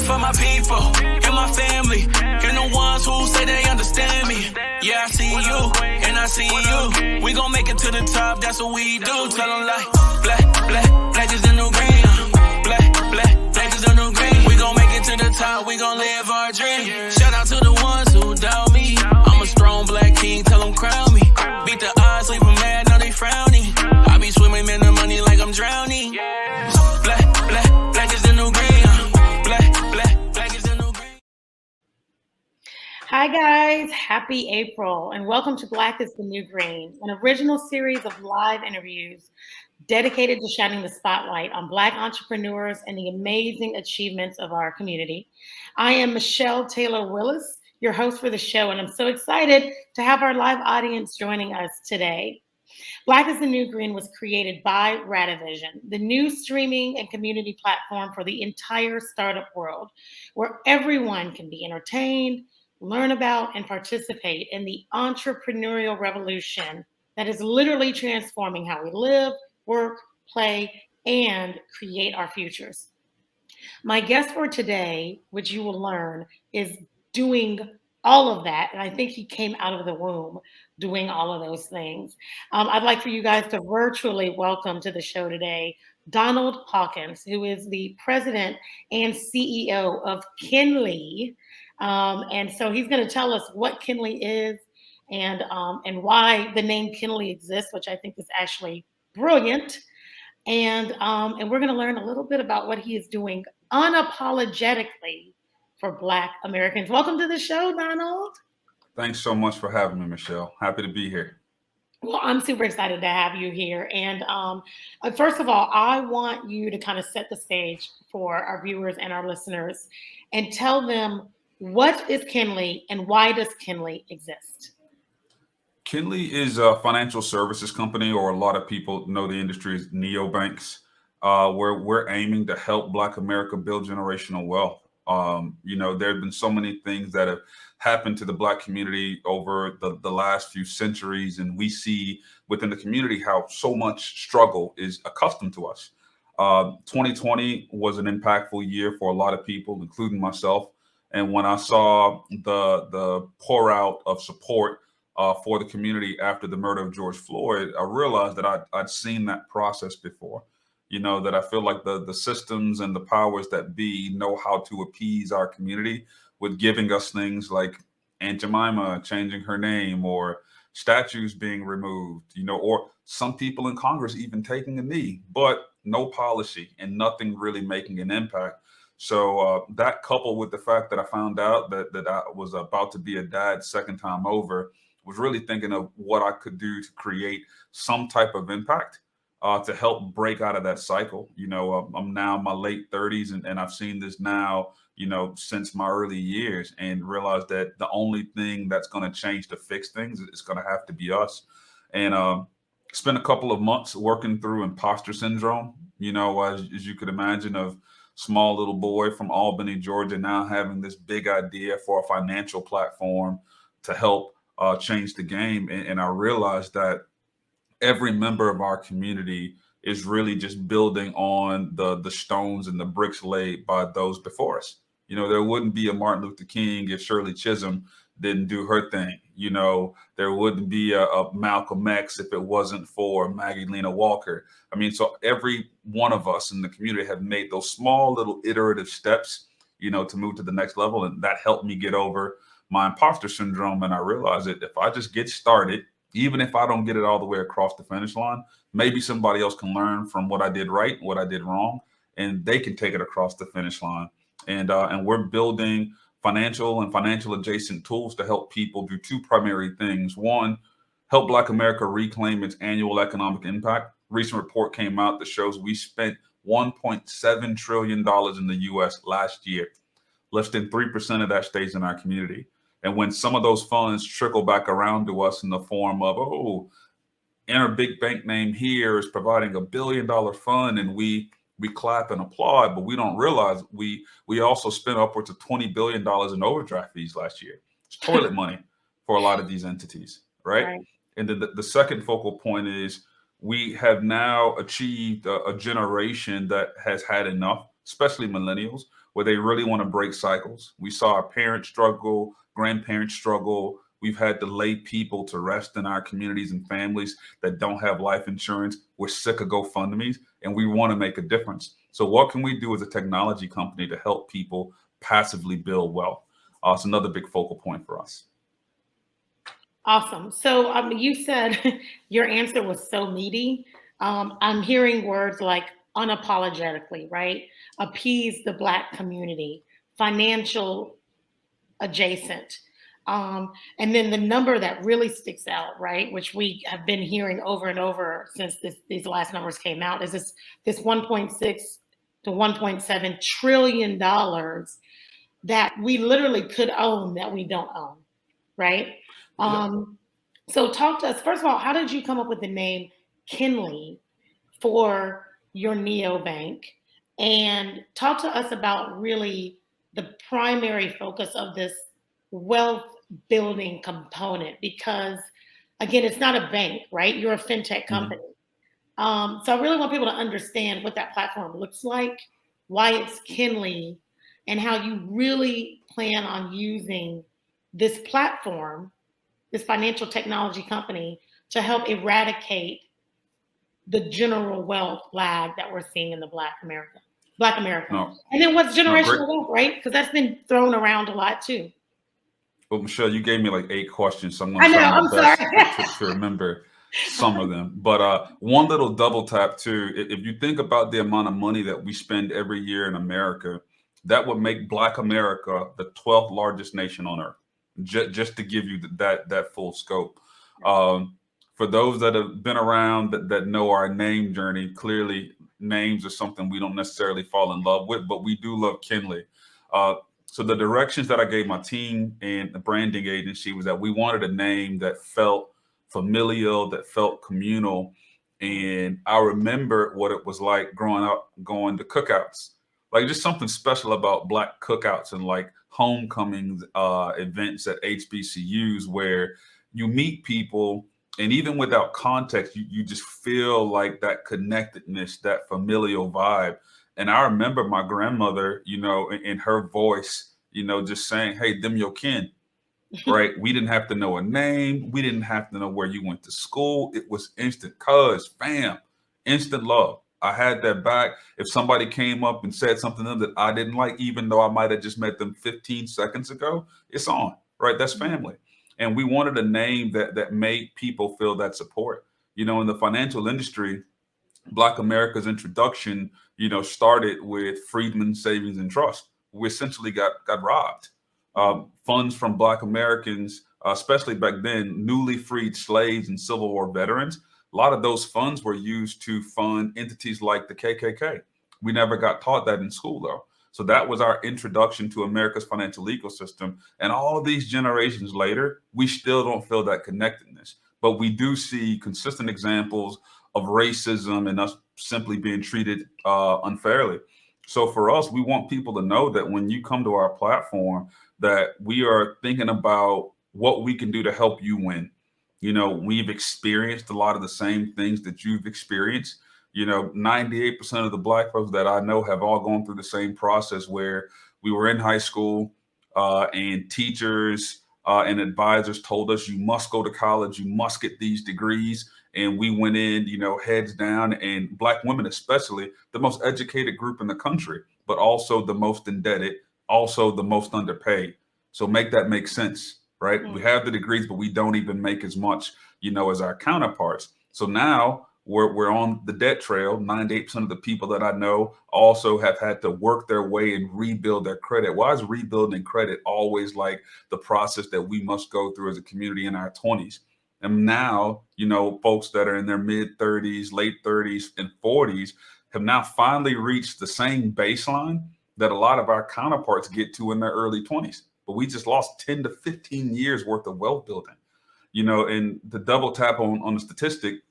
for my people and my family, and the ones who say they understand me. Yeah, I see you, and I see you. We gon' make it to the top, that's what we do. Tell them like, black is the new green. Black is the new green. We gon' make it to the top, we gon' live our dream. Shout out to the ones who doubt me. I'm a strong black king, tell them crown me. Beat the odds, leave them mad, now they frowning. I be swimming in the money like I'm drowning. Black is the new green. Black is the new green. Hi guys, happy April and welcome to Black is the New Green, an original series of live interviews dedicated to shining the spotlight on Black entrepreneurs and the amazing achievements of our community. I am Michelle Taylor Willis, your host for the show, and I'm so excited to have our live audience joining us today. Black is the New Green was created by Radivision, the new streaming and community platform for the entire startup world, where everyone can be entertained, learn about, and participate in the entrepreneurial revolution that is literally transforming how we live, work, play, and create our futures. My guest for today, which you will learn, is doing all of that. And I think he came out of the womb doing all of those things. I'd like for you guys to virtually welcome to the show today, Donald Hawkins, who is the president and CEO of Kinly. And so he's going to tell us what Kinly is and why the name Kinly exists, which I think is actually brilliant. And we're going to learn a little bit about what he is doing unapologetically for Black Americans. Welcome to the show, Donald. Thanks so much for having me, Michelle. Happy to be here. Well, I'm super excited to have you here. And first of all, I want you to kind of set the stage for our viewers and our listeners and tell them what is Kinly and why does Kinly exist? Kinly is a financial services company, or a lot of people know the industry as neobanks, where we're aiming to help Black America build generational wealth. There have been so many things that have happened to the Black community over the last few centuries, and we see within the community how so much struggle is accustomed to us. 2020 was an impactful year for a lot of people, including myself. And when I saw the pour out of support for the community after the murder of George Floyd, I realized that I'd seen that process before. That I feel like the systems and the powers that be know how to appease our community with giving us things like Aunt Jemima changing her name, or statues being removed, or some people in Congress even taking a knee, but no policy and nothing really making an impact. So that, coupled with the fact that I found out that I was about to be a dad second time over, was really thinking of what I could do to create some type of impact to help break out of that cycle. I'm now in my late 30s, and I've seen this now, since my early years, and realized that the only thing that's going to change to fix things is going to have to be us. And spent a couple of months working through imposter syndrome, as you could imagine, of small little boy from Albany, Georgia, now having this big idea for a financial platform to help change the game. And I realized that every member of our community is really just building on the stones and the bricks laid by those before us. There wouldn't be a Martin Luther King if Shirley Chisholm didn't do her thing. There wouldn't be a Malcolm X if it wasn't for Maggie Lena Walker. So every one of us in the community have made those small little iterative steps, to move to the next level. And that helped me get over my imposter syndrome. And I realized that if I just get started, even if I don't get it all the way across the finish line, maybe somebody else can learn from what I did right, what I did wrong, and they can take it across the finish line. And we're building financial and financial adjacent tools to help people do two primary things. One, help Black America reclaim its annual economic impact. Recent report came out that shows we spent $1.7 trillion in the US last year. Less than 3% of that stays in our community. And when some of those funds trickle back around to us in the form of, enter big bank name here is providing $1 billion fund, and we clap and applaud, but we don't realize we also spent upwards of $20 billion in overdraft fees last year. It's toilet money for a lot of these entities, right? And then the second focal point is we have now achieved a generation that has had enough especially millennials, where they really want to break cycles. We saw our parents struggle, grandparents struggle. We've had to lay people to rest in our communities and families that don't have life insurance. We're sick of GoFundMe's, and we want to make a difference. So what can we do as a technology company to help people passively build wealth? It's another big focal point for us. Awesome. So you said your answer was so meaty. I'm hearing words like unapologetically, right? Appease the Black community, financial adjacent. And then the number that really sticks out, right, which we have been hearing over and over since these last numbers came out, is this 1.6 to 1.7 trillion dollars that we literally could own that we don't own, right? So talk to us, first of all, how did you come up with the name Kinley for your neobank? And talk to us about really the primary focus of this wealth building component, because again, it's not a bank, right? You're a fintech company. So I really want people to understand what that platform looks like, why it's Kinley, and how you really plan on using this platform, this financial technology company, to help eradicate the general wealth lag that we're seeing in the Black America. No. And then what's generational wealth, right? Because that's been thrown around a lot too. Well, Michelle, you gave me like 8 questions, so I'm going to try my best to remember some of them. But one little double tap too, if you think about the amount of money that we spend every year in America, that would make Black America the 12th largest nation on earth, just to give you that full scope. For those that have been around that know our name journey, clearly names are something we don't necessarily fall in love with, but we do love Kinley. So the directions that I gave my team and the branding agency was that we wanted a name that felt familial, that felt communal. And I remember what it was like growing up, going to cookouts, like just something special about Black cookouts and like homecomings, events at HBCUs where you meet people, and even without context, you just feel like that connectedness, that familial vibe. And I remember my grandmother, in her voice, just saying, "Hey, them your kin," right? We didn't have to know a name. We didn't have to know where you went to school. It was instant fam, instant love. I had that back. If somebody came up and said something to them that I didn't like, even though I might have just met them 15 seconds ago, it's on, right? That's family. And we wanted a name that made people feel that support. In the financial industry, Black America's introduction, started with Freedmen Savings and Trust. We essentially got robbed. Funds from Black Americans, especially back then, newly freed slaves and Civil War veterans, a lot of those funds were used to fund entities like the KKK. We never got taught that in school, though. So that was our introduction to America's financial ecosystem. And all these generations later, we still don't feel that connectedness. But we do see consistent examples of racism and us simply being treated unfairly. So for us, we want people to know that when you come to our platform, that we are thinking about what we can do to help you win. We've experienced a lot of the same things that you've experienced. 98% of the Black folks that I know have all gone through the same process where we were in high school and teachers and advisors told us, you must go to college, you must get these degrees. And we went in, heads down, and Black women, especially the most educated group in the country, but also the most indebted, also the most underpaid. So make that make sense, right? Mm-hmm. We have the degrees, but we don't even make as much, as our counterparts. So now we're on the debt trail. 98% of the people that I know also have had to work their way and rebuild their credit. Why is rebuilding credit always like the process that we must go through as a community in our 20s? And now, folks that are in their mid 30s, late 30s, and 40s have now finally reached the same baseline that a lot of our counterparts get to in their early 20s. But we just lost 10 to 15 years worth of wealth building. And the double tap on the statistic,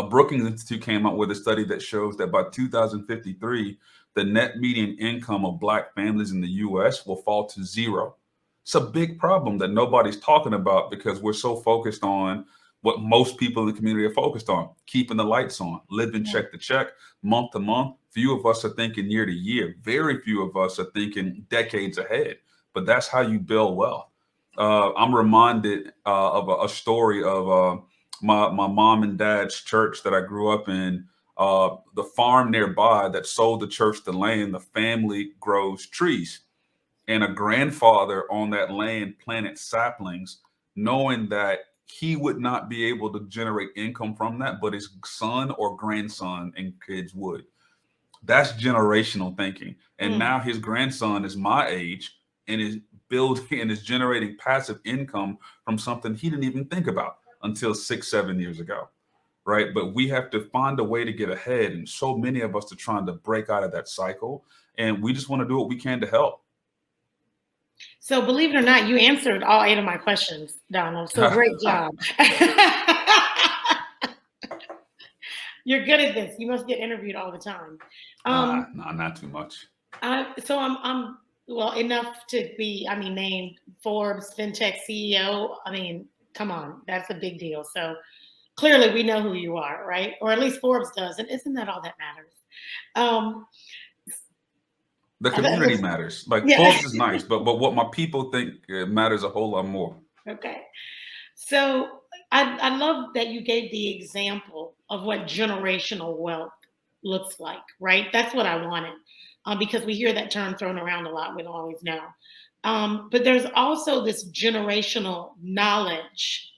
Brookings Institute came out with a study that shows that by 2053, the net median income of Black families in the U.S. will fall to 0. It's a big problem that nobody's talking about because we're so focused on, what most people in the community are focused on, keeping the lights on, living check to check, month to month. Few of us are thinking year to year. Very few of us are thinking decades ahead. But that's how you build wealth. I'm reminded of a story of my mom and dad's church that I grew up in. The farm nearby that sold the church the land, the family grows trees. And a grandfather on that land planted saplings, knowing that he would not be able to generate income from that, but his son or grandson and kids would. That's generational thinking. And now his grandson is my age and is building and is generating passive income from something he didn't even think about until 6, 7 years ago. Right. But we have to find a way to get ahead. And so many of us are trying to break out of that cycle. And we just want to do what we can to help. So believe it or not, you answered all 8 of my questions, Donald. So great job. You're good at this. You must get interviewed all the time. No, not too much. So I'm well enough to be, named Forbes FinTech CEO. Come on, that's a big deal. So clearly we know who you are, right? Or at least Forbes does. And isn't that all that matters? The community matters. Like Forbes is nice, but what my people think matters a whole lot more. Okay. So I love that you gave the example of what generational wealth looks like, right? That's what I wanted, because we hear that term thrown around a lot. We don't always know. But there's also this generational knowledge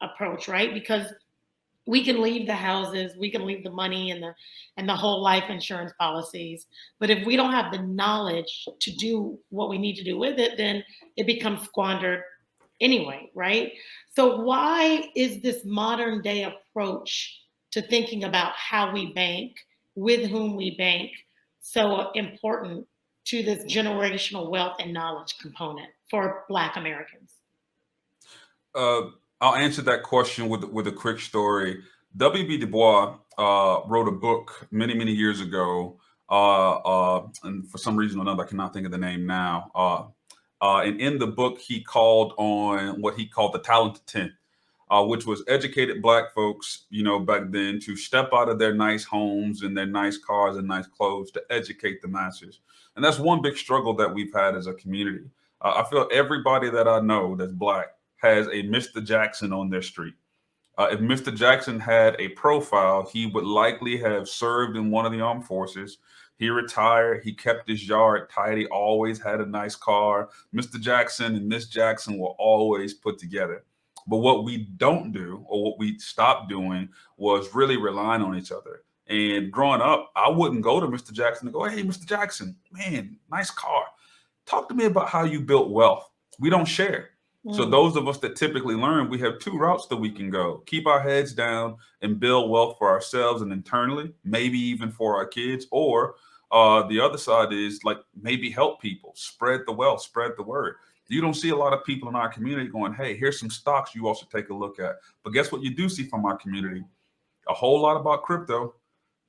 approach, right? Because we can leave the houses, we can leave the money and the whole life insurance policies. But if we don't have the knowledge to do what we need to do with it, then it becomes squandered anyway, right? So why is this modern day approach to thinking about how we bank, with whom we bank, so important to this generational wealth and knowledge component for Black Americans? I'll answer that question with a quick story. W.B. Du Bois wrote a book many, many years ago, and for some reason or another, I cannot think of the name now. And in the book, he called on what he called the talented 10, which was educated Black folks, back then, to step out of their nice homes and their nice cars and nice clothes to educate the masses. And that's one big struggle that we've had as a community. I feel everybody that I know that's Black has a Mr. Jackson on their street. If Mr. Jackson had a profile, he would likely have served in one of the armed forces. He retired. He kept his yard tidy, always had a nice car. Mr. Jackson and Miss Jackson were always put together. But what we don't do, or what we stopped doing, was really relying on each other. And growing up, I wouldn't go to Mr. Jackson and go, "Hey, Mr. Jackson, man, nice car. Talk to me about how you built wealth." We don't share. So those of us that typically learn, we have 2 routes that we can go: keep our heads down and build wealth for ourselves and internally, maybe even for our kids. Or the other side is like maybe help people, spread the wealth, spread the word. You don't see a lot of people in our community going, "Hey, here's some stocks you all should take a look at." But guess what you do see from our community? A whole lot about crypto.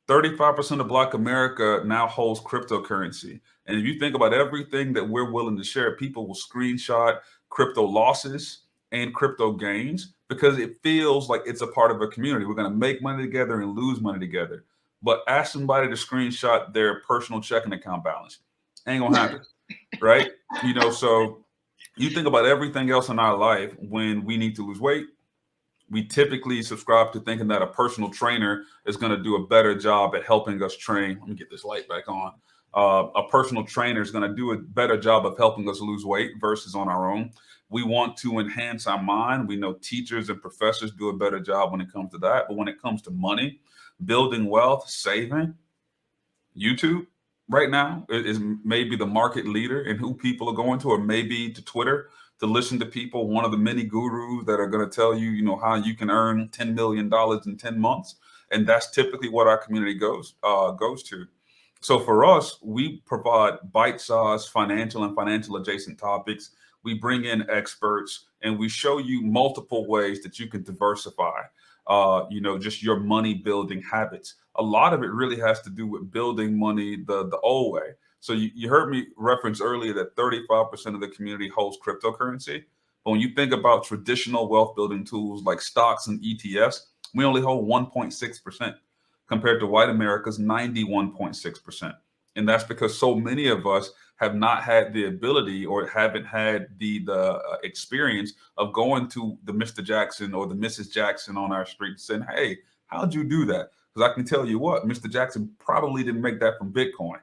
35% of Black America now holds cryptocurrency. And if you think about everything that we're willing to share, people will screenshot crypto losses and crypto gains because it feels like it's a part of a community. We're going to make money together and lose money together. But ask somebody to screenshot their personal checking account balance. Ain't going to happen, right? So you think about everything else in our life. When we need to lose weight, we typically subscribe to thinking that a personal trainer is going to do a better job at helping us train. Let me get this light back on. A personal trainer is going to do a better job of helping us lose weight versus on our own. We want to enhance our mind. We know teachers and professors do a better job when it comes to that. But when it comes to money, building wealth, saving, YouTube right now is maybe the market leader in who people are going to, or maybe to Twitter to listen to people, one of the many gurus that are going to tell you, how you can earn $10 million in 10 months. And that's typically what our community goes to. So for us, we provide bite-sized financial and financial adjacent topics. We bring in experts and we show you multiple ways that you can diversify, just your money building habits. A lot of it really has to do with building money the old way. So you heard me reference earlier that 35% of the community holds cryptocurrency. But when you think about traditional wealth building tools like stocks and ETFs, we only hold 1.6% compared to white America's 91.6%. And that's because so many of us have not had the ability or haven't had the experience of going to the Mr. Jackson or the Mrs. Jackson on our street saying, hey, how'd you do that? Because I can tell you what, Mr. Jackson probably didn't make that from Bitcoin.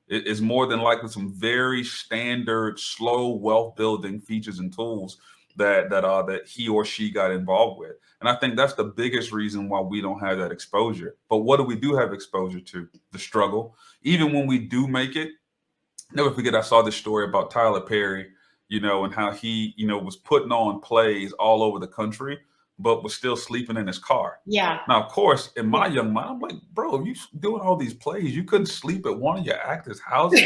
It's more than likely some very standard, slow wealth building features and tools that he or she got involved with. And I think that's the biggest reason why we don't have that exposure. But what do we do have exposure to? The struggle. Even when we do make it, never forget, I saw this story about Tyler Perry, and how he, was putting on plays all over the country, but was still sleeping in his car. Yeah. Now, of course, in my young mind, I'm like, bro, you doing all these plays, you couldn't sleep at one of your actors' houses.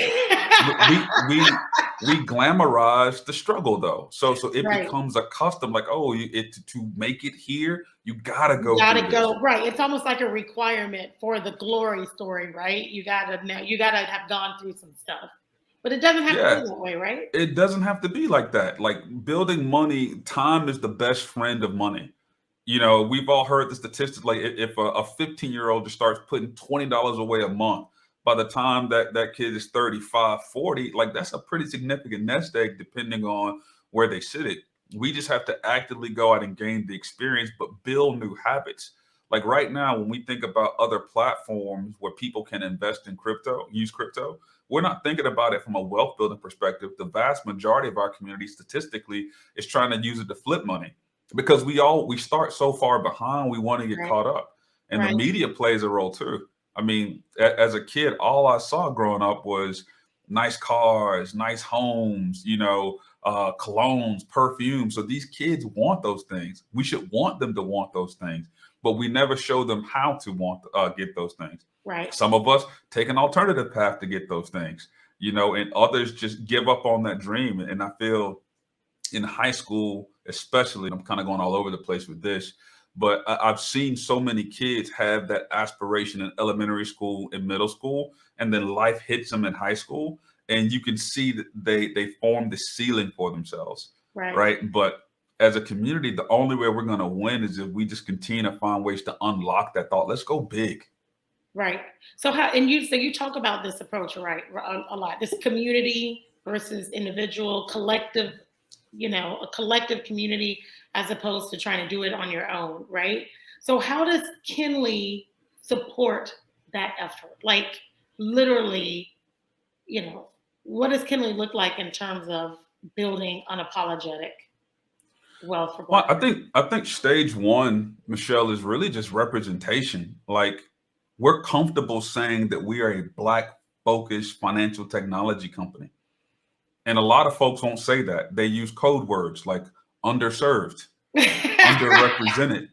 we glamorize the struggle though, so it becomes a custom. Like, to make it here, you gotta go. Right. It's almost like a requirement for the glory story, right? You gotta have gone through some stuff. But it doesn't have to be that way, right? It doesn't have to be like that. Like building money, time is the best friend of money. We've all heard the statistics. Like if a 15-year-old just starts putting $20 away a month, by the time that kid is 35, 40, like that's a pretty significant nest egg depending on where they sit it. We just have to actively go out and gain the experience, but build new habits. Like right now, when we think about other platforms where people can invest in crypto, use crypto, we're not thinking about it from a wealth building perspective. The vast majority of our community statistically is trying to use it to flip money because we start so far behind, we want to get caught up. And the media plays a role too. I mean, as a kid, all I saw growing up was nice cars, nice homes, colognes, perfume. So these kids want those things. We should want them to want those things, but we never show them how to get those things. Right. Some of us take an alternative path to get those things, and others just give up on that dream. And I feel in high school, especially, I'm kind of going all over the place with this, but I've seen so many kids have that aspiration in elementary school and middle school, and then life hits them in high school, and you can see that they form the ceiling for themselves, right? But as a community, the only way we're going to win is if we just continue to find ways to unlock that thought. Let's go big. Right. So you talk about this approach, right, a lot. This community versus individual, collective, a collective community as opposed to trying to do it on your own, right? So how does Kinley support that effort? Like literally, what does Kinley look like in terms of building unapologetic wealth for Black? Well, I think stage one, Michelle, is really just representation. Like we're comfortable saying that we are a Black focused financial technology company. And a lot of folks won't say that. They use code words like underserved, underrepresented.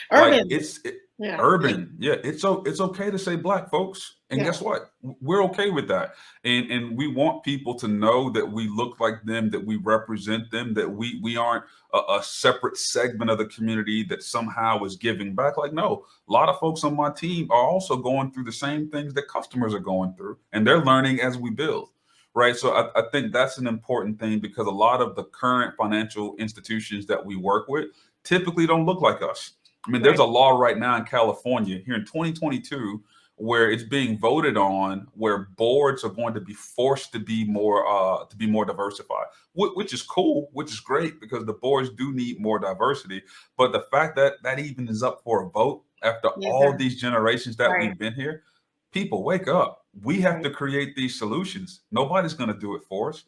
Urban. Like urban. Yeah, it's okay to say Black, folks. And guess what? We're okay with that. And we want people to know that we look like them, that we represent them, that we aren't a separate segment of the community that somehow is giving back. Like, no, a lot of folks on my team are also going through the same things that customers are going through, and they're learning as we build. Right. So I think that's an important thing because a lot of the current financial institutions that we work with typically don't look like us. I mean, there's a law right now in California here in 2022 where it's being voted on where boards are going to be forced to be more diversified, which is cool, which is great because the boards do need more diversity. But the fact that that even is up for a vote after all these generations that we've been here, people wake up. We have to create these solutions. Nobody's going to do it for us.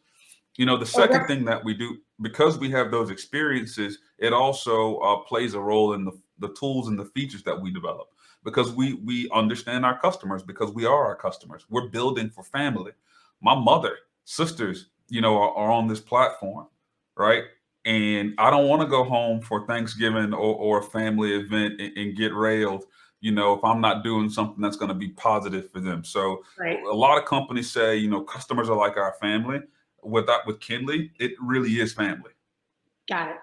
The second thing that we do, because we have those experiences, it also plays a role in the tools and the features that we develop because we understand our customers because we are our customers. We're building for family. My mother, sisters, are on this platform, right? And I don't want to go home for Thanksgiving or a family event and get railed, if I'm not doing something that's going to be positive for them. So a lot of companies say, customers are like our family. With Kinley, it really is family. Got it.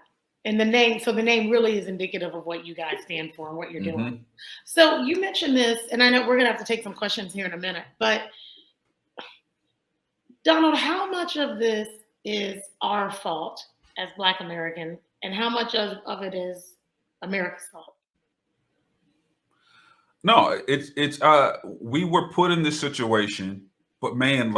And the name really is indicative of what you guys stand for and what you're doing. So you mentioned this, and I know we're going to have to take some questions here in a minute, but Donald, how much of this is our fault as Black Americans, and how much of it is America's fault? No, it's we were put in this situation, but man,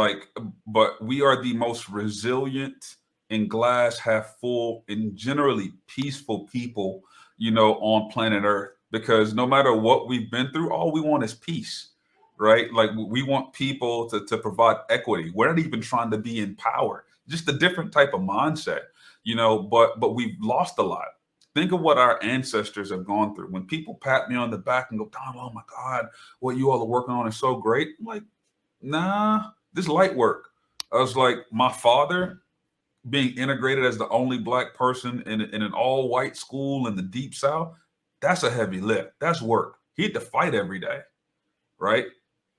but we are the most resilient and glass half full and generally peaceful people, on planet Earth. Because no matter what we've been through, all we want is peace, right? Like we want people to provide equity. We're not even trying to be in power, just a different type of mindset, but we've lost a lot. Think of what our ancestors have gone through. When people pat me on the back and go, Donald, oh my God, what you all are working on is so great. I'm like, nah, this light work. I was like, my father being integrated as the only Black person in an all white school in the deep South, that's a heavy lift. That's work. He had to fight every day, right?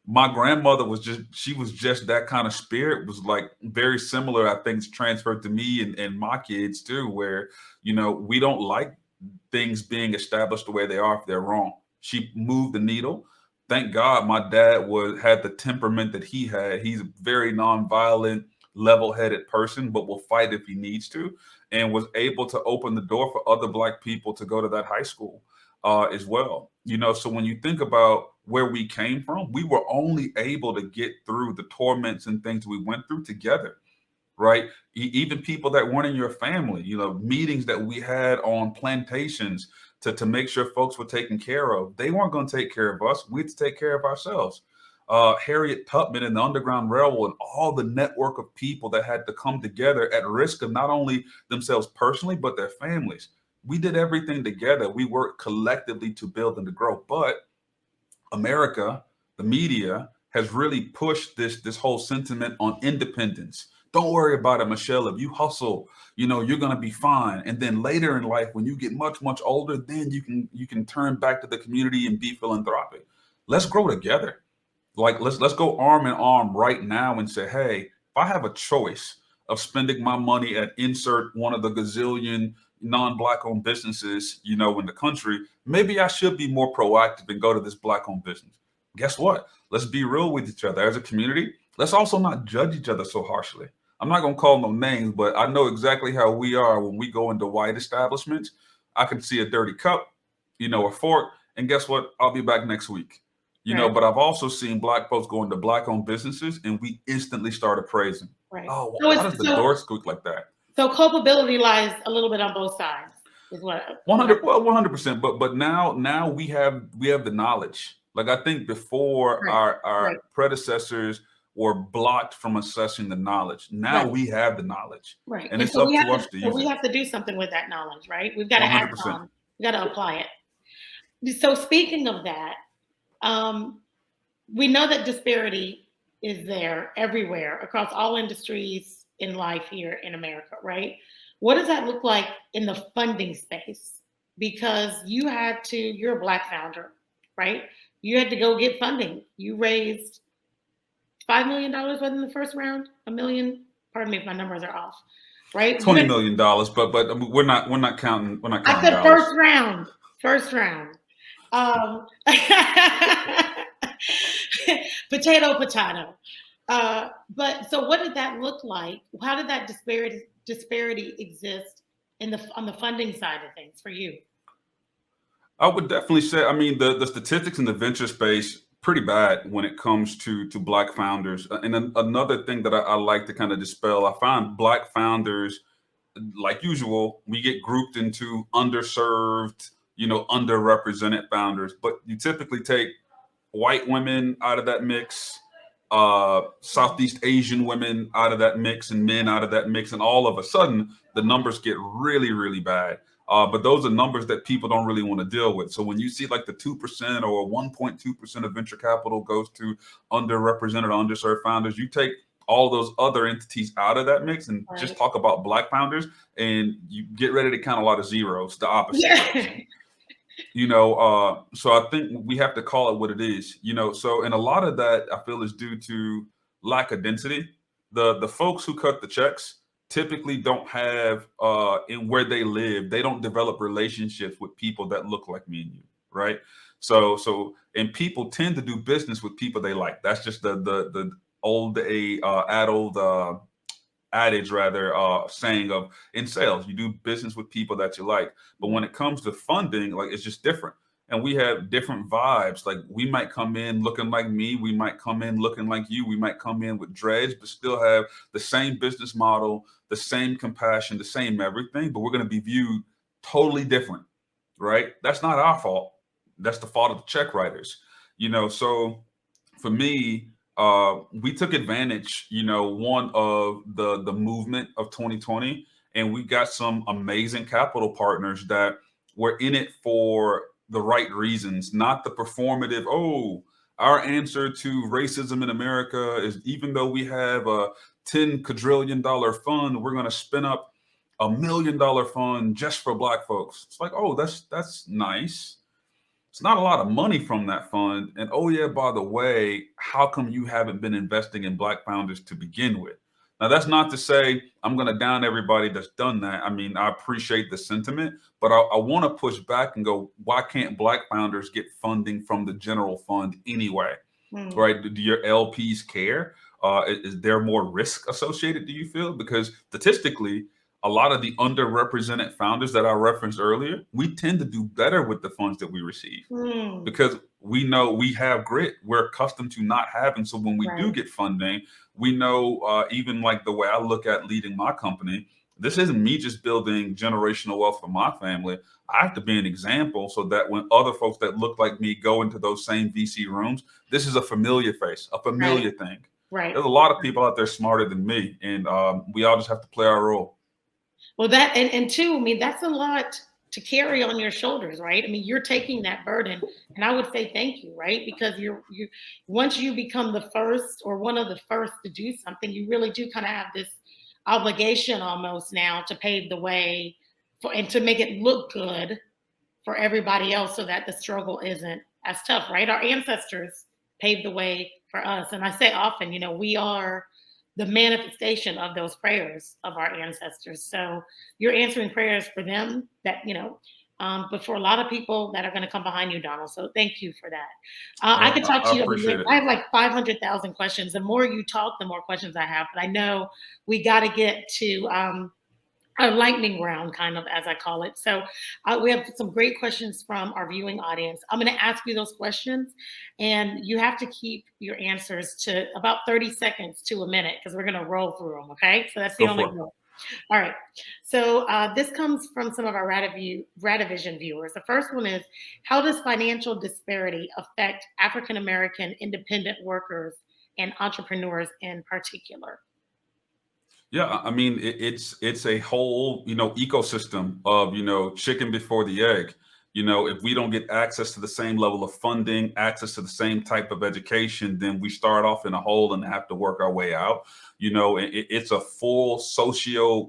My grandmother she was just that kind of spirit. Was like very similar, I think, transferred to me and my kids too, where, we don't like things being established the way they are if they're wrong. She moved the needle. Thank God my dad had the temperament that he had. He's a very nonviolent, level-headed person, but will fight if he needs to, and was able to open the door for other Black people to go to that high school as well. So when you think about where we came from, we were only able to get through the torments and things we went through together, right? Even people that weren't in your family, meetings that we had on plantations to make sure folks were taken care of. They weren't going to take care of us. We had to take care of ourselves. Harriet Tubman and the Underground Railroad and all the network of people that had to come together at risk of not only themselves personally, but their families. We did everything together. We worked collectively to build and to grow. But America, the media, has really pushed this whole sentiment on independence. Don't worry about it, Michelle. If you hustle, you're going to be fine. And then later in life, when you get much, much older, then you can turn back to the community and be philanthropic. Let's grow together. Like let's go arm in arm right now and say, hey, if I have a choice of spending my money at insert one of the gazillion non-Black owned businesses, in the country, maybe I should be more proactive and go to this Black owned business. Guess what? Let's be real with each other as a community. Let's also not judge each other so harshly. I'm not going to call no names, but I know exactly how we are when we go into white establishments. I can see a dirty cup, a fork, and guess what? I'll be back next week. Right. But I've also seen Black folks go into Black owned businesses and we instantly start appraising. Right. Oh, why does the door squeak like that? So culpability lies a little bit on both sides, is what 100%. But now we have the knowledge. Like I think before our predecessors were blocked from assessing the knowledge. Now we have the knowledge, right? And it's up to us to use it. We have to do something with that knowledge, right? We've got to act on. We got to apply it. So speaking of that, we know that disparity is there everywhere across all industries in life here in America, right? What does that look like in the funding space? Because you're a Black founder, right? You had to go get funding. You raised $5 million within the first round, $1 million. Pardon me if my numbers are off, right? $20 million, but we're not counting. We're not counting. I said dollars. First round. Potato. But so what did that look like? How did that disparity exist on the funding side of things for you? I would definitely say, the statistics in the venture space pretty bad when it comes to Black founders. And another thing that I like to kind of dispel, I find Black founders, like usual, we get grouped into underserved, underrepresented founders. But you typically take white women out of that mix, Southeast Asian women out of that mix, and men out of that mix, and all of a sudden the numbers get really, really bad. But those are numbers that people don't really want to deal with. So when you see like the 2% or 1.2% of venture capital goes to underrepresented or underserved founders, you take all those other entities out of that mix and just talk about Black founders, and you get ready to count a lot of zeros, the opposite. Yeah. So I think we have to call it what it is, so, and a lot of that I feel is due to lack of density. The folks who cut the checks typically don't have in where they live, they don't develop relationships with people that look like me and you, right? So and people tend to do business with people they like. That's just the old adult adage rather, saying of in sales, you do business with people that you like. But when it comes to funding, like it's just different. And we have different vibes. Like we might come in looking like me, we might come in looking like you, we might come in with dreads, but still have the same business model, the same compassion, the same everything, but we're going to be viewed totally different, right? That's not our fault. That's the fault of the check writers, So for me, we took advantage, one of the movement of 2020, and we got some amazing capital partners that were in it for the right reasons, not the performative. Oh, our answer to racism in America is, even though we have a $10 quadrillion fund, we're going to spin up $1 million fund just for Black folks. It's like, oh, that's nice. It's not a lot of money from that fund. And oh yeah, by the way, how come you haven't been investing in Black founders to begin with? Now, that's not to say I'm going to down everybody that's done that. I mean, I appreciate the sentiment, but I want to push back and go, why can't Black founders get funding from the general fund anyway? Right? Do your LPs care? Is there more risk associated, do you feel? Because statistically, a lot of the underrepresented founders that I referenced earlier, we tend to do better with the funds that we receive because we know we have grit. We're accustomed to not having. So when we do get funding, we know, even like the way I look at leading my company, this isn't me just building generational wealth for my family. I have to be an example so that when other folks that look like me go into those same VC rooms, this is a familiar face, a familiar thing. Right. There's a lot of people out there smarter than me, and we all just have to play our role. Well, that and two, I mean, that's a lot to carry on your shoulders, right? I mean, you're taking that burden, and I would say thank you, right? Because you once you become the first or one of the first to do something, you really do kind of have this obligation almost now to pave the way for and to make it look good for everybody else, so that the struggle isn't as tough, right? Our ancestors paved the way for us, and I say often, we are the manifestation of those prayers of our ancestors. So you're answering prayers for them that, but for a lot of people that are going to come behind you, Donald. So thank you for that. I could talk to you. I have like 500,000 questions. The more you talk, the more questions I have. But I know we got to get to a lightning round, kind of, as I call it. So we have some great questions from our viewing audience. I'm going to ask you those questions, and you have to keep your answers to about 30 seconds to a minute, because we're going to roll through them. Okay. So that's the only rule. All right. So this comes from some of our Radivision viewers. The first one is, how does financial disparity affect African-American independent workers and entrepreneurs in particular? Yeah, I mean, it's a whole, ecosystem of, chicken before the egg. If we don't get access to the same level of funding, access to the same type of education, then we start off in a hole and have to work our way out. It's a full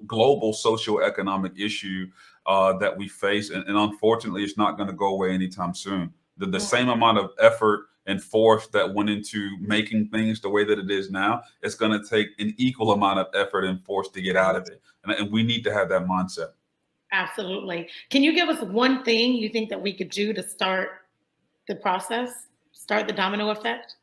global socioeconomic issue that we face. And unfortunately, it's not going to go away anytime soon. The same amount of effort and force that went into making things the way that it is now, it's going to take an equal amount of effort and force to get out of it. And we need to have that mindset. Absolutely. Can you give us one thing you think that we could do to start the process, start the domino effect?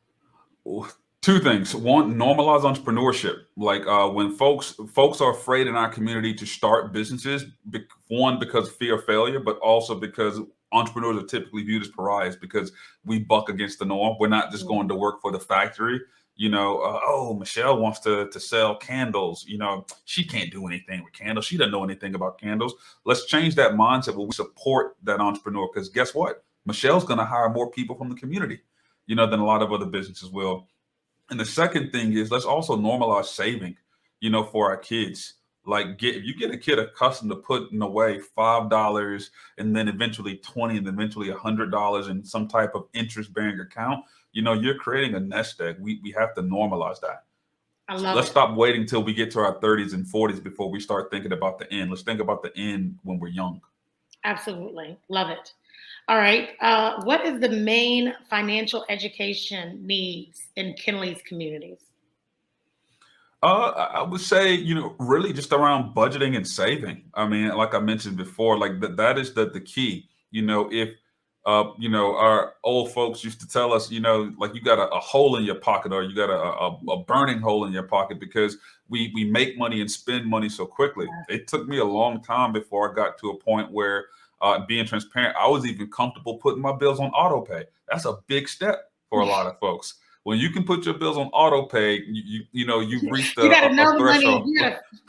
Two things. One, normalize entrepreneurship. Like when folks are afraid in our community to start businesses, one, because of fear of failure, but also because entrepreneurs are typically viewed as pariahs because we buck against the norm. We're not just going to work for the factory. Oh, Michelle wants to sell candles. She can't do anything with candles. She doesn't know anything about candles. Let's change that mindset where we support that entrepreneur, because guess what? Michelle's going to hire more people from the community, than a lot of other businesses will. And the second thing is, let's also normalize saving, for our kids. Like if you get a kid accustomed to putting away $5 and then eventually $20 and eventually $100 in some type of interest-bearing account, you're creating a nest egg. We have to normalize that. Let's stop waiting till we get to our 30s and 40s before we start thinking about the end. Let's think about the end when we're young. Absolutely. Love it. All right. What is the main financial education needs in Kinley's communities? I would say, really just around budgeting and saving. I mean, like I mentioned before, like that is the key. If Our old folks used to tell us, like you got a hole in your pocket, or you got a burning hole in your pocket, because we make money and spend money so quickly. It took me a long time before I got to a point where, being transparent, I was even comfortable putting my bills on auto pay. That's a big step for a lot of folks. When you can put your bills on auto pay, you've reached You got to a know the money. threshold.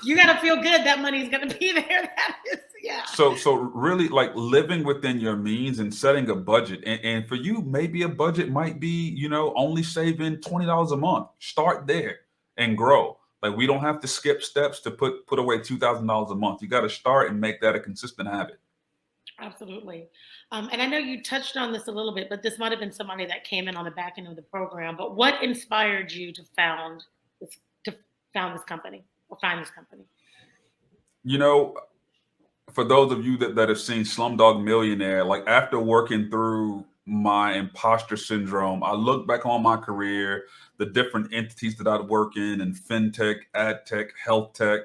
You got to feel good that money's going to be there. That is, yeah. So really, like, living within your means and setting a budget. And for you, maybe a budget might be, only saving $20 a month. Start there and grow. Like, we don't have to skip steps to put away $2,000 a month. You got to start and make that a consistent habit. Absolutely. And I know you touched on this a little bit, but this might have been somebody that came in on the back end of the program. But what inspired you to found this company, or find this company? For those of you that have seen Slumdog Millionaire, like, after working through my imposter syndrome, I look back on my career, the different entities that I'd work in fintech, ad tech, health tech,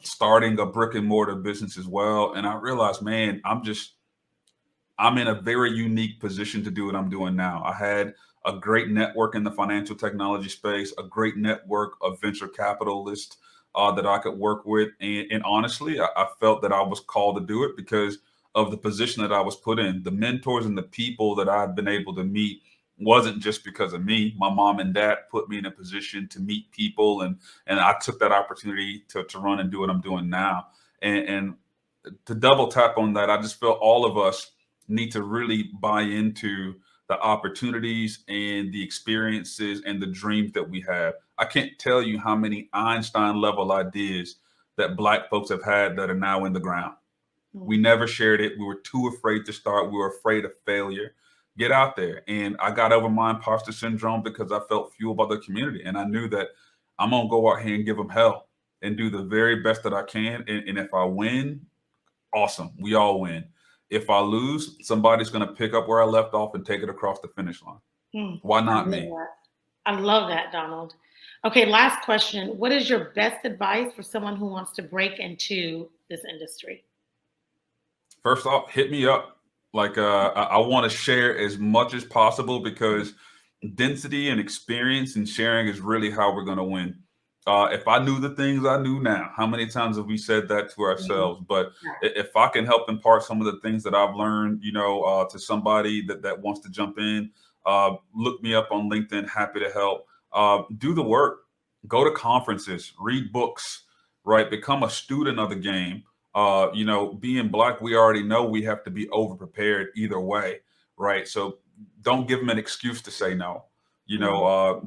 starting a brick and mortar business as well. And I realized, man, I'm in a very unique position to do what I'm doing now. I had a great network in the financial technology space, a great network of venture capitalists that I could work with. And honestly, I felt that I was called to do it because of the position that I was put in. The mentors and the people that I've been able to meet wasn't just because of me. My mom and dad put me in a position to meet people, and I took that opportunity to run and do what I'm doing now. And to double tap on that, I just feel all of us need to really buy into the opportunities and the experiences and the dreams that we have. I can't tell you how many Einstein level ideas that Black folks have had that are now in the ground. We never shared it. We were too afraid to start. We were afraid of failure. Get out there. And I got over my imposter syndrome because I felt fueled by the community. And I knew that I'm going to go out here and give them hell and do the very best that I can. And if I win, awesome. We all win. If I lose, somebody's going to pick up where I left off and take it across the finish line. Why not me? I love that, Donald. Okay, last question. What is your best advice for someone who wants to break into this industry? First off, hit me up. Like, I want to share as much as possible, because density and experience and sharing is really how we're going to win. If I knew the things I knew now, how many times have we said that to ourselves? But if I can help impart some of the things that I've learned, to somebody that wants to jump in, look me up on LinkedIn. Happy to help. Do the work. Go to conferences. Read books. Right. Become a student of the game. Being Black, we already know we have to be over prepared either way. Right. So don't give them an excuse to say no.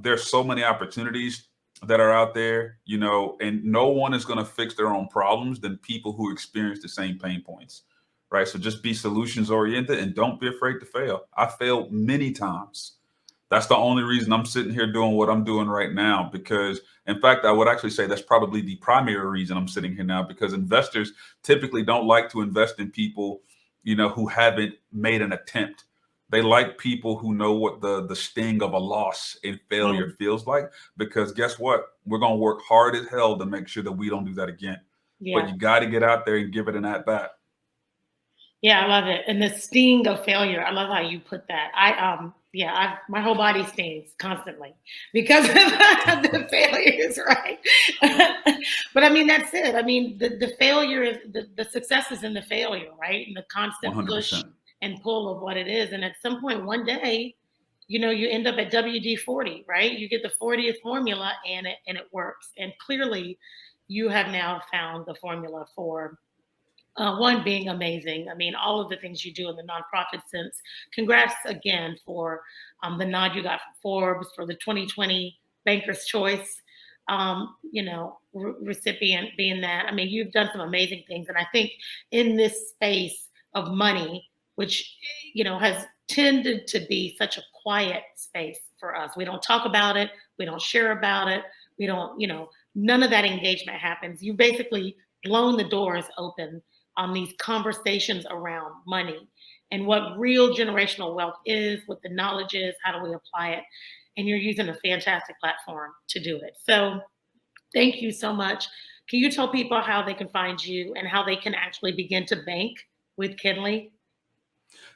There's so many opportunities that are out there, and no one is going to fix their own problems than people who experience the same pain points. Right. So just be solutions oriented and don't be afraid to fail. I failed many times. That's the only reason I'm sitting here doing what I'm doing right now, because, in fact, I would actually say that's probably the primary reason I'm sitting here now, because investors typically don't like to invest in people, who haven't made an attempt. They like people who know what the sting of a loss and failure feels like, because guess what? We're going to work hard as hell to make sure that we don't do that again. Yeah. But you got to get out there and give it an at bat. Yeah, I love it. And the sting of failure, I love how you put that. My whole body stings constantly because of the failures, right? But I mean, that's it. I mean, the failure is the success is in the failure, right? And the constant 100%. Push and pull of what it is. And at some point, one day, you end up at WD-40, right? You get the 40th formula and it works. And clearly, you have now found the formula for one, being amazing. I mean, all of the things you do in the nonprofit sense. Congrats again for the nod you got from Forbes for the 2020 Banker's Choice, recipient being that. I mean, you've done some amazing things. And I think in this space of money, which, has tended to be such a quiet space for us. We don't talk about it. We don't share about it. We don't, none of that engagement happens. You basically blown the doors open on these conversations around money and what real generational wealth is, what the knowledge is, how do we apply it? And you're using a fantastic platform to do it. So thank you so much. Can you tell people how they can find you and how they can actually begin to bank with Kinley?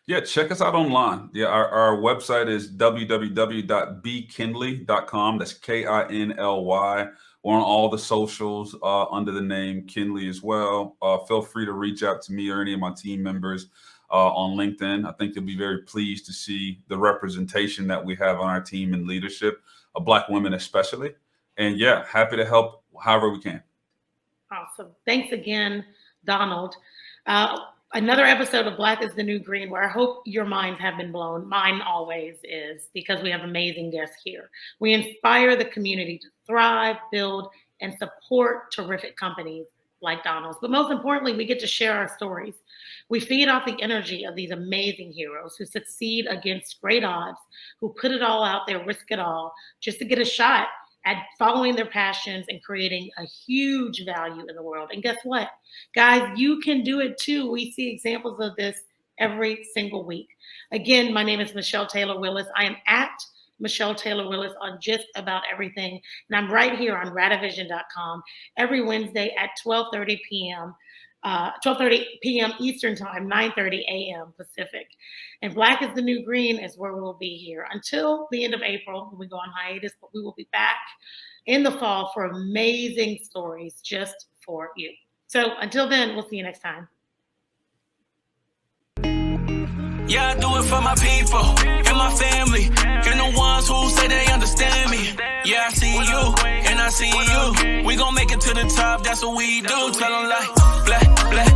Yeah, check us out online. Yeah, our website is www.bkinley.com. That's Kinly. We're on all the socials under the name Kinley as well. Feel free to reach out to me or any of my team members on LinkedIn. I think you'll be very pleased to see the representation that we have on our team in leadership, Black women especially. And yeah, happy to help however we can. Awesome. Thanks again, Donald. Another episode of Black is the New Green, where I hope your minds have been blown. Mine always is, because we have amazing guests here. We inspire the community to thrive, build, and support terrific companies like Donald's. But most importantly, we get to share our stories. We feed off the energy of these amazing heroes who succeed against great odds, who put it all out there, risk it all, just to get a shot at following their passions and creating a huge value in the world. And guess what? Guys, you can do it too. We see examples of this every single week. Again, my name is Michelle Taylor Willis. I am at Michelle Taylor Willis on just about everything. And I'm right here on radavision.com every Wednesday at 12:30 p.m. 12:30 p.m. Eastern Time, 9:30 a.m. Pacific. And Black is the New Green is where we'll be here until the end of April when we go on hiatus, but we will be back in the fall for amazing stories just for you. So until then, we'll see you next time. Yeah, I do it for my people and my family and the ones who say they understand me. Yeah, I see you and I see you. We gon' make it to the top, that's what we do. Tell them like, black, black.